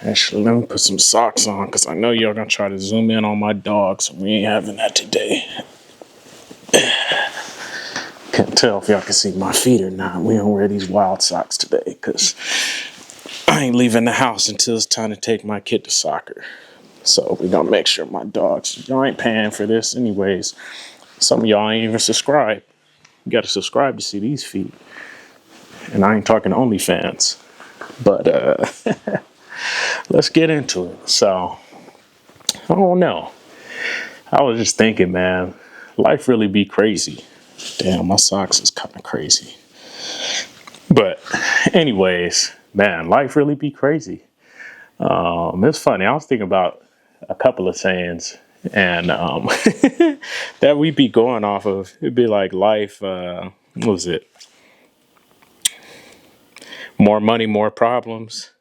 Actually, let me put some socks on because I know y'all gonna try to zoom in on my dog, so we ain't having that today. Can't tell if y'all can see my feet or not. We don't wear these wild socks today because I ain't leaving the house until it's time to take my kid to soccer. So we gonna make sure my dogs, y'all ain't paying for this anyways. Some of y'all ain't even subscribed. You gotta subscribe to see these feet. And I ain't talking OnlyFans. But let's get into it. So, I don't know. I was just thinking, man, life really be crazy. Damn, my socks is kind of crazy. But anyways, man, life really be crazy. It's funny. I was thinking about a couple of sayings and that we be going off of. It'd be like life, what was it? More money, more problems,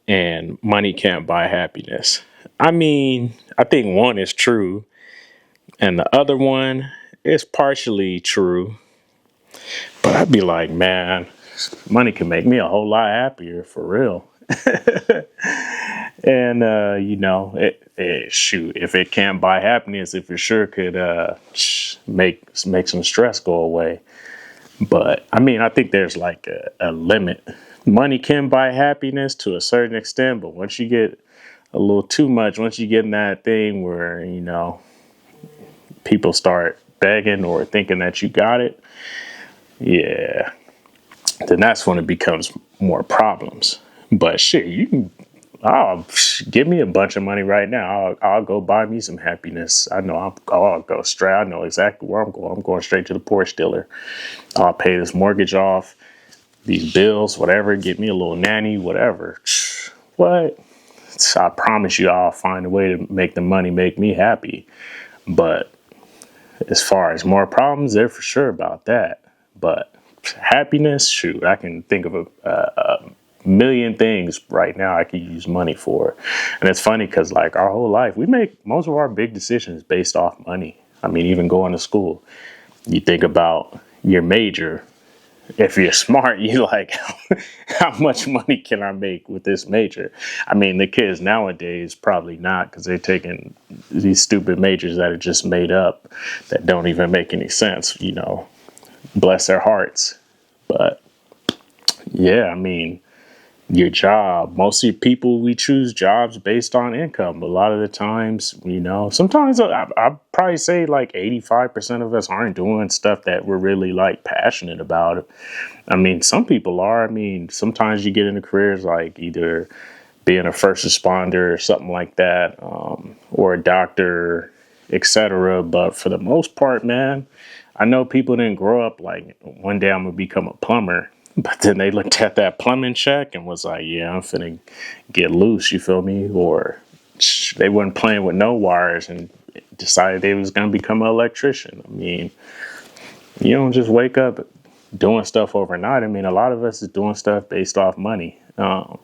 and money can't buy happiness. I mean, I think one is true, and the other one is partially true. But I'd be like, man, money can make me a whole lot happier for real. And shoot, if it can't buy happiness, it for sure could make some stress go away. But I mean, I think there's like a limit. Money can buy happiness to a certain extent, but once you get a little too much, once you get in that thing where, people start begging or thinking that you got it, yeah, then that's when it becomes more problems. But shit, give me a bunch of money right now. I'll go buy me some happiness. I know I'll go straight. I know exactly where I'm going. I'm going straight to the Porsche dealer. I'll pay this mortgage off, these bills, whatever. Get me a little nanny, whatever. What? So I promise you, I'll find a way to make the money make me happy. But as far as more problems, they're for sure about that. But happiness, shoot, I can think of a million things right now I could use money for. And it's funny because like our whole life, we make most of our big decisions based off money. I mean, even going to school, you think about your major. If you're smart, you like, how much money can I make with this major? I mean, the kids nowadays probably not, because they're taking these stupid majors that are just made up that don't even make any sense, bless their hearts. But yeah, I mean, your job, most of the people, we choose jobs based on income. A lot of the times, sometimes I probably say like 85% of us aren't doing stuff that we're really like passionate about. I mean, some people are. I mean, sometimes you get into careers like either being a first responder or something like that, or a doctor, etc. But for the most part, man, I know people didn't grow up like one day I'm gonna become a plumber. But then they looked at that plumbing check and was like, yeah, I'm finna get loose, you feel me? Or they weren't playing with no wires and decided they was going to become an electrician. I mean, you don't just wake up doing stuff overnight. I mean, a lot of us is doing stuff based off money. But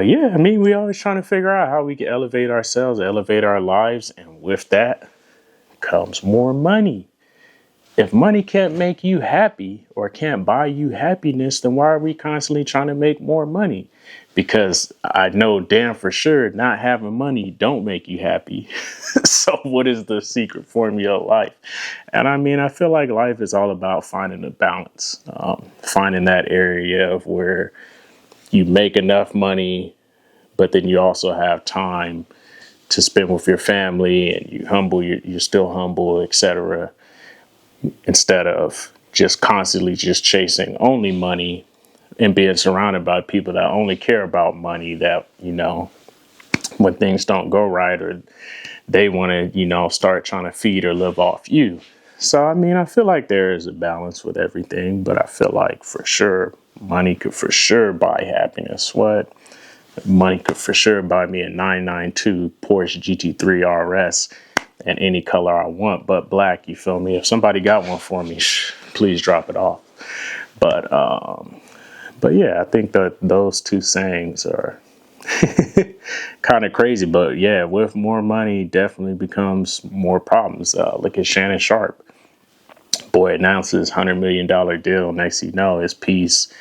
yeah, I mean, we always trying to figure out how we can elevate ourselves, elevate our lives. And with that comes more money. If money can't make you happy or can't buy you happiness, then why are we constantly trying to make more money? Because I know damn for sure not having money don't make you happy. So what is the secret formula of life? And I mean, I feel like life is all about finding a balance, finding that area of where you make enough money, but then you also have time to spend with your family and you're still humble, etc. Instead of just constantly just chasing only money and being surrounded by people that only care about money, that, when things don't go right or they want to, start trying to feed or live off you. So, I mean, I feel like there is a balance with everything, but I feel like for sure money could for sure buy happiness. What? Money could for sure buy me a 992 Porsche GT3 RS and any color I want, but black, you feel me? If somebody got one for me, please drop it off. But yeah, I think that those two sayings are kind of crazy. But yeah, with more money, definitely becomes more problems. Look at Shannon Sharp. Boy announces $100 million deal. Next thing you know, his piece,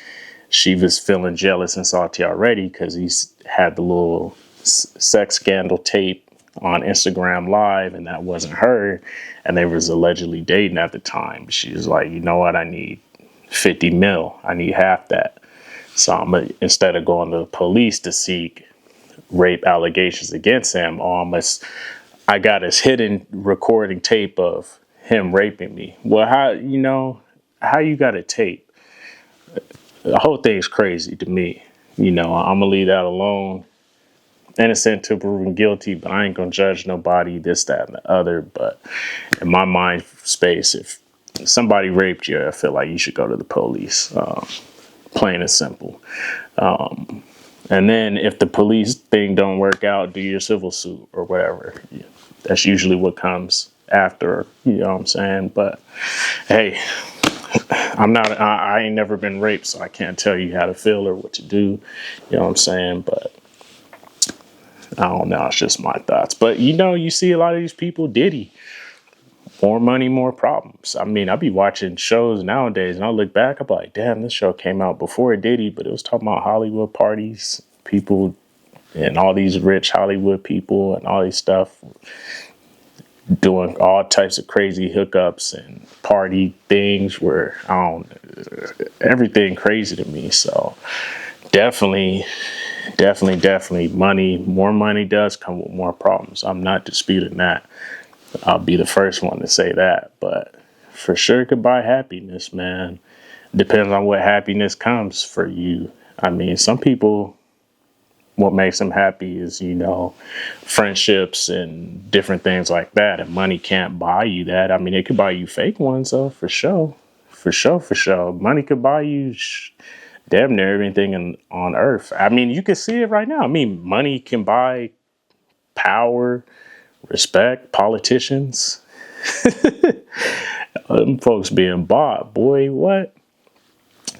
she was feeling jealous and salty already because he's had the little sex scandal tape on Instagram Live, and that wasn't her. And they was allegedly dating at the time. She was like, you know what? I need 50 mil. I need half that. So instead of going to the police to seek rape allegations against him, I got his hidden recording tape of him raping me. Well, how you got a tape? The whole thing's crazy to me. I'm gonna leave that alone. Innocent till proven guilty, but I ain't gonna judge nobody, this, that, and the other. But in my mind space, if somebody raped you, I feel like you should go to the police. Plain and simple. And then if the police thing don't work out, do your civil suit or whatever. That's usually what comes after, you know what I'm saying? But hey, I ain't never been raped, so I can't tell you how to feel or what to do. You know what I'm saying? But I don't know. It's just my thoughts. But you see a lot of these people, Diddy, more money, more problems. I mean, I be watching shows nowadays and I look back, I'm like, damn, this show came out before Diddy, but it was talking about Hollywood parties, people, and all these rich Hollywood people and all these stuff doing all types of crazy hookups and party things where everything crazy to me. So definitely more money does come with more problems. I'm not disputing that. I'll be the first one to say that, but for sure it could buy happiness, man. Depends on what happiness comes for you. I mean, some people, what makes them happy is, friendships and different things like that. And money can't buy you that. I mean, it could buy you fake ones though, for sure. For sure. Money could buy you damn near everything on earth. I mean, you can see it right now. I mean, money can buy power, respect, politicians. Them folks being bought, boy, what?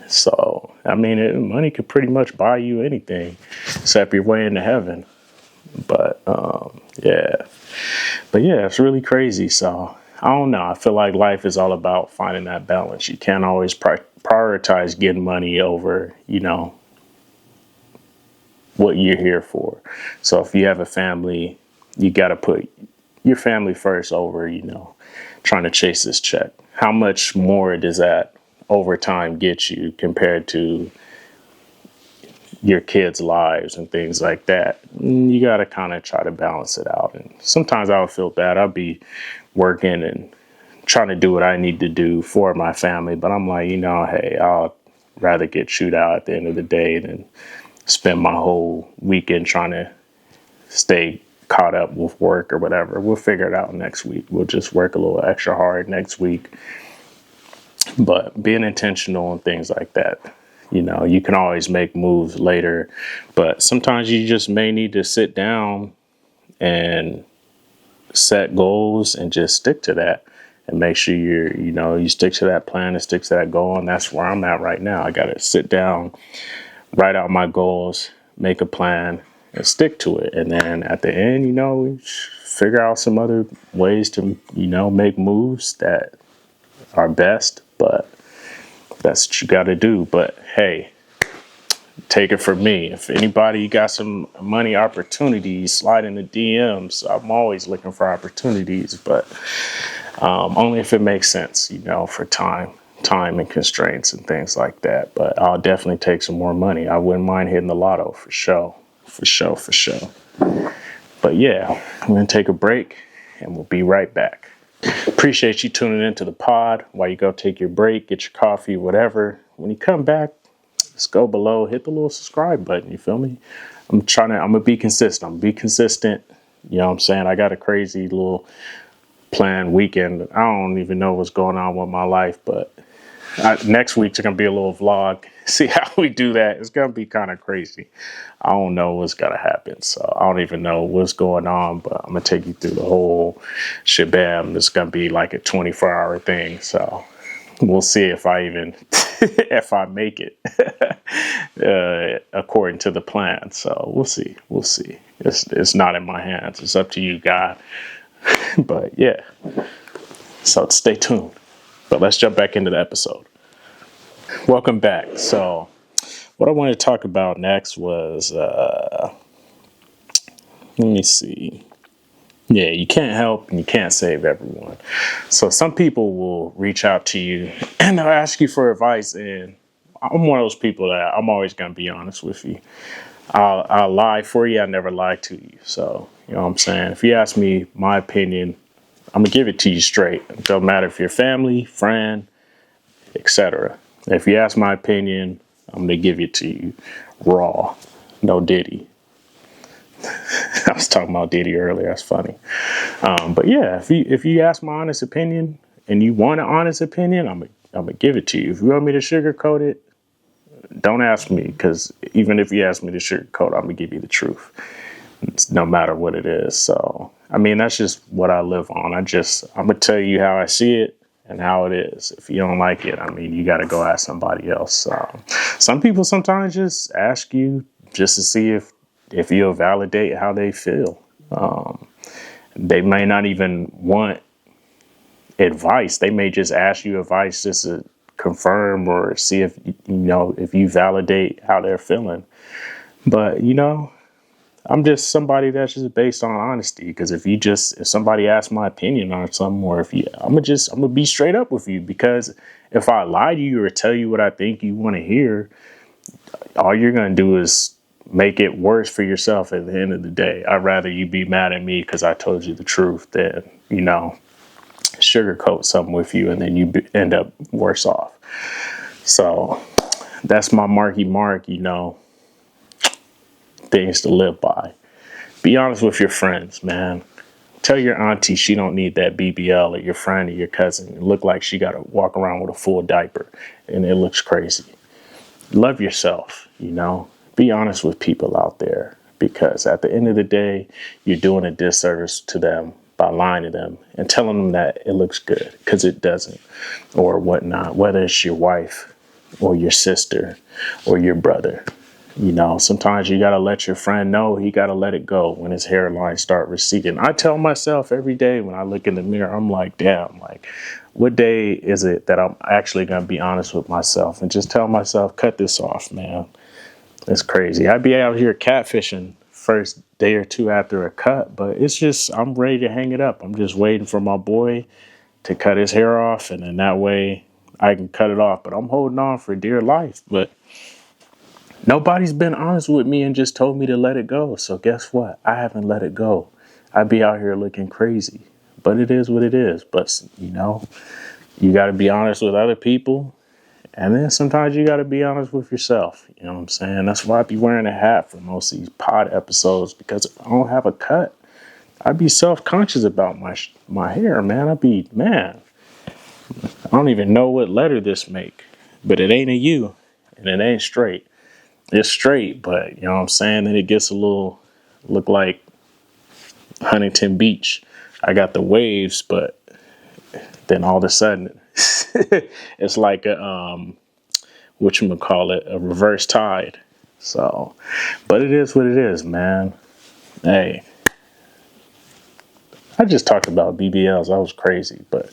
So, I mean, money could pretty much buy you anything except your way into heaven. But, yeah. But yeah, it's really crazy. So, I don't know. I feel like life is all about finding that balance. You can't always prioritize getting money over, what you're here for. So, if you have a family, you got to put your family first over, trying to chase this check. How much more does that over time get you compared to your kids' lives and things like that? You got to kind of try to balance it out. And sometimes I would feel bad. I'll be working and trying to do what I need to do for my family. But I'm like, hey, I'll rather get chewed out at the end of the day than spend my whole weekend trying to stay caught up with work or whatever. We'll figure it out next week. We'll just work a little extra hard next week. But being intentional and things like that, you can always make moves later, but sometimes you just may need to sit down and set goals and just stick to that and make sure you stick to that plan and stick to that goal. And that's where I'm at right now. I got to sit down, write out my goals, make a plan, and stick to it. And then at the end, we figure out some other ways to, make moves that are best. But that's what you got to do. But hey, take it from me. If anybody got some money opportunities, slide in the DMs. I'm always looking for opportunities, but only if it makes sense, for time and constraints and things like that. But I'll definitely take some more money. I wouldn't mind hitting the lotto for sure. But yeah, I'm going to take a break and we'll be right back. Appreciate you tuning into the pod while you go take your break, get your coffee, whatever. When you come back, just go below, hit the little subscribe button. You feel me? I'm going to be consistent. You know what I'm saying? I got a crazy little planned weekend. I don't even know what's going on with my life, but next week's going to be a little vlog. See how we do that. It's going to be kind of crazy. I don't know what's going to happen. So I don't even know what's going on, but I'm going to take you through the whole shebang. It's going to be like a 24-hour thing. So we'll see if I make it according to the plan. So we'll see. It's not in my hands. It's up to you, God. But yeah. So stay tuned. But let's jump back into the episode. Welcome back. So what I wanted to talk about next was, let me see. Yeah, you can't help and you can't save everyone. So some people will reach out to you and they'll ask you for advice. And I'm one of those people that I'm always going to be honest with you. I'll lie for you. I never lie to you. So, you know what I'm saying? If you ask me my opinion, I'm going to give it to you straight. It don't matter if you're family, friend, etc. If you ask my opinion, I'm going to give it to you raw. No Diddy. I was talking about Diddy earlier. That's funny. But yeah, if you ask my honest opinion and you want an honest opinion, I'm gonna give it to you. If you want me to sugarcoat it, don't ask me, because even if you ask me to sugarcoat, I'm gonna give you the truth. It's no matter what it is. So I mean, that's just what I live on. I'm gonna tell you how I see it and how it is. If you don't like it, I mean, you got to go ask somebody else. Some people sometimes just ask you just to see if you'll validate how they feel. They may not even want advice. They may just ask you advice just to confirm or see if if you validate how they're feeling. But I'm just somebody that's just based on honesty. Because if somebody asks my opinion on something, or I'm gonna be straight up with you. Because if I lie to you or tell you what I think you want to hear, all you're gonna do is make it worse for yourself at the end of the day. I'd rather you be mad at me because I told you the truth than sugarcoat something with you and then you end up worse off. So that's my Marky Mark, things to live by. Be honest with your friends, man. Tell your auntie she don't need that BBL, or your friend or your cousin. It look like she got to walk around with a full diaper and it looks crazy. Love yourself, Be honest with people out there, because at the end of the day, you're doing a disservice to them by lying to them and telling them that it looks good, because it doesn't, or whatnot, whether it's your wife or your sister or your brother. Sometimes you got to let your friend know he got to let it go when his hairline start receding. I tell myself every day when I look in the mirror, I'm like, damn, like, what day is it that I'm actually going to be honest with myself and just tell myself, cut this off, man. It's crazy. I'd be out here catfishing first day or two after a cut, but it's just, I'm ready to hang it up. I'm just waiting for my boy to cut his hair off, and then that way I can cut it off. But I'm holding on for dear life. But nobody's been honest with me and just told me to let it go. So guess what? I haven't let it go. I'd be out here looking crazy. But it is what it is. But, you got to be honest with other people. And then sometimes you got to be honest with yourself. You know what I'm saying? That's why I be wearing a hat for most of these pod episodes, because if I don't have a cut, I'd be self-conscious about my hair, man. I don't even know what letter this make, but it ain't a U and it ain't straight. It's straight, but you know what I'm saying? Then it gets look like Huntington Beach. I got the waves, but then all of a sudden it's like a a reverse tide. So, but it is what it is, man. Hey, I just talked about BBLs. I was crazy, but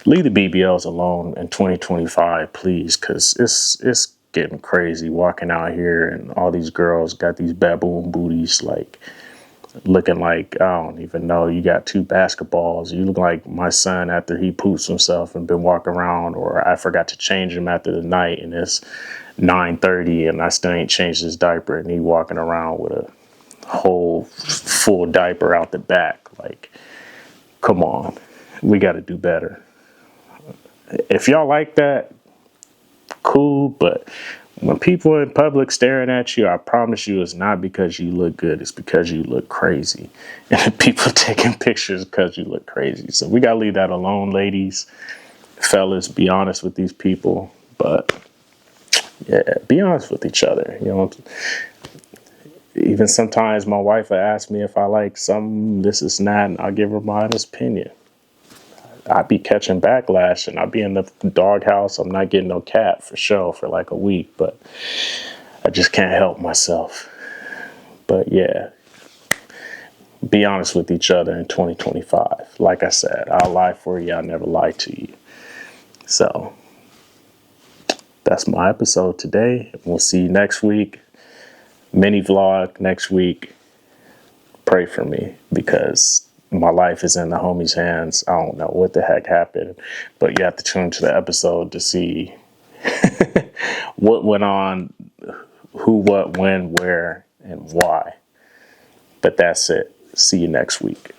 leave the BBLs alone in 2025, please, because it's getting crazy walking out here and all these girls got these baboon booties, like looking like, I don't even know, you got two basketballs. You look like my son after he poops himself and been walking around, or I forgot to change him after the night and it's 9:30 and I still ain't changed his diaper and he walking around with a whole full diaper out the back. Like, come on, we got to do better. If y'all like that, cool, but when people in public staring at you, I promise you it's not because you look good. It's because you look crazy. And people taking pictures because you look crazy. So we got to leave that alone, ladies. Fellas, be honest with these people. But yeah, be honest with each other. Even sometimes my wife will ask me if I like some this is not, and I'll give her my honest opinion. I'd be catching backlash and I'd be in the doghouse. I'm not getting no cat for sure for like a week, but I just can't help myself. But yeah, be honest with each other in 2025. Like I said, I'll lie for you. I'll never lie to you. So that's my episode today. We'll see you next week. Mini vlog next week. Pray for me because my life is in the homie's hands. I don't know what the heck happened, but you have to tune to the episode to see what went on, who, what, when, where, and why. But that's it. See you next week.